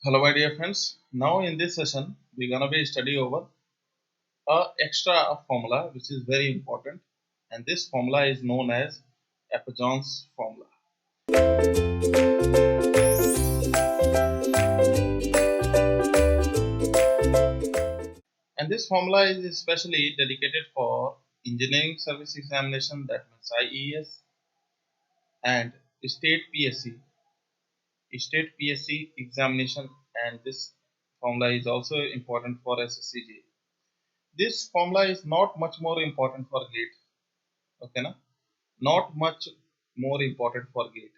Hello my dear friends. Now in this session we're gonna be study over a extra formula which is very important, and this formula is known as Apjohns formula. And this formula is especially dedicated for engineering service examination, that means IES, and state PSC examination, and this formula is also important for SSCJ. This formula is not much more important for GATE. Okay, na? Not much more important for GATE,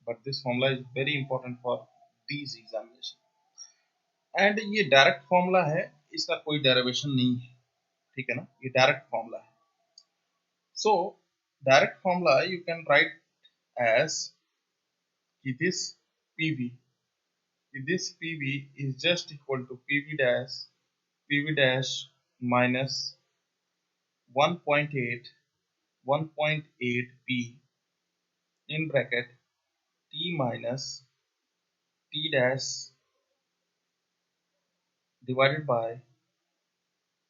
but this formula is very important for these examination. And ये direct formula है, इसका कोई derivation नहीं है, ठीक है ना, ये डायरेक्ट फॉर्मूला है. So direct formula you can write as कि this PV is just equal to PV dash minus 1.8 P in bracket T minus T dash divided by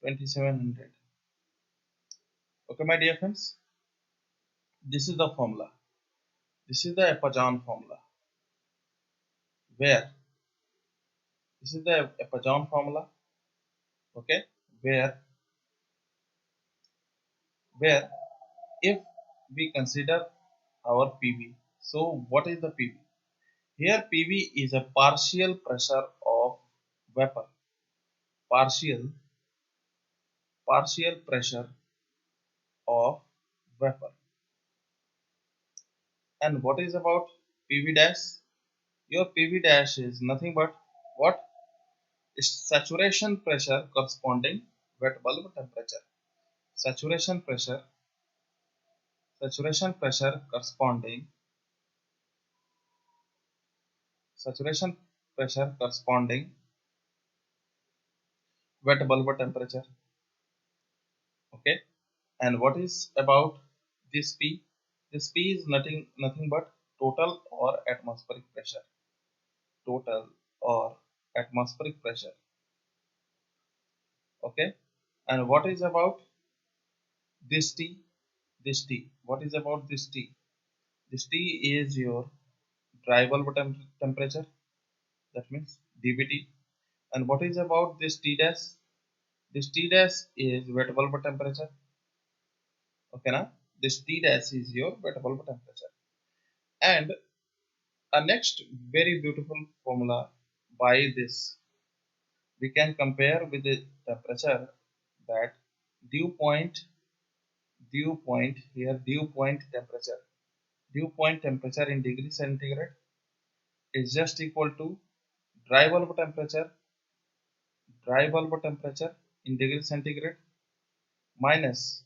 2700. Okay, my dear friends, this is the formula. This is the Apjohn formula. Where this is the Apjohn formula. Okay, where where if we consider our PV. So what is the PV? Here PV is a partial pressure of vapor. Partial pressure of vapor. And what is about PV dash? Your PV dash is nothing but what? Saturation pressure corresponding wet bulb temperature. Saturation pressure corresponding saturation pressure corresponding wet bulb temperature. Okay, and what is about this P? This P is nothing but total or atmospheric pressure. Total or atmospheric pressure. Okay, and what is about this T? This T, what is about this T? This T is your dry bulb temperature, that means dBT. And what is about this T dash? This T dash is wet bulb temperature. Okay, now this T dash is your wet bulb temperature. And a next very beautiful formula, by this we can compare with the temperature, that dew point here, dew point temperature in degree centigrade is just equal to dry bulb temperature in degree centigrade minus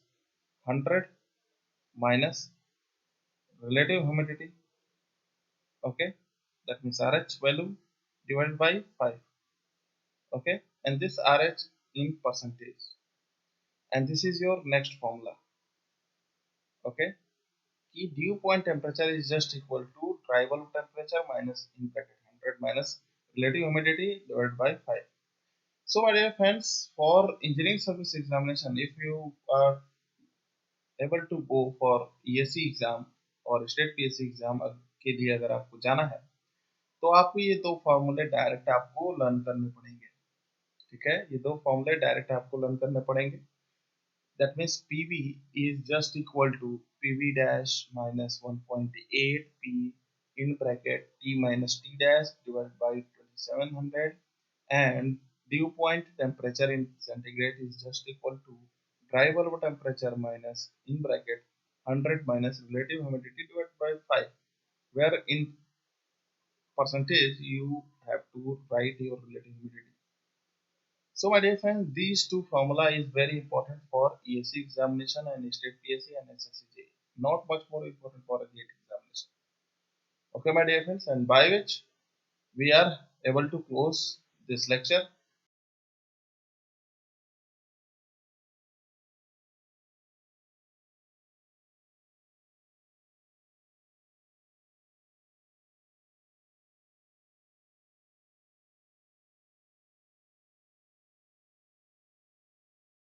100 minus relative humidity. Okay, that means RH value divided by 5. Okay, and this RH in percentage, and this is your next formula. Okay, key dew point temperature is just equal to dry bulb temperature minus in bracket 100 minus relative humidity divided by 5. So my dear friends, for engineering service examination, if you are able to go for ESE exam और state PSC exam के लिए अगर आपको जाना है, तो आपको ये दो फॉर्मूले डायरेक्ट आपको लर्न करने पड़ेंगे. ठीक है, ये दो फॉर्मूले डायरेक्ट आपको लर्न करने पड़ेंगे. That means PV is just equal to PV dash minus 1.8 P in bracket T minus T dash divided by 2700, and dew point temperature in centigrade is just equal to dry bulb temperature minus in bracket 100 minus relative humidity divided by 5, where in percentage you have to write your relative humidity. So my dear friends, these two formula is very important for ESE examination and state PSC and SSCJ. Not much more important for a GATE examination. Okay, my dear friends, and by which we are able to close this lecture.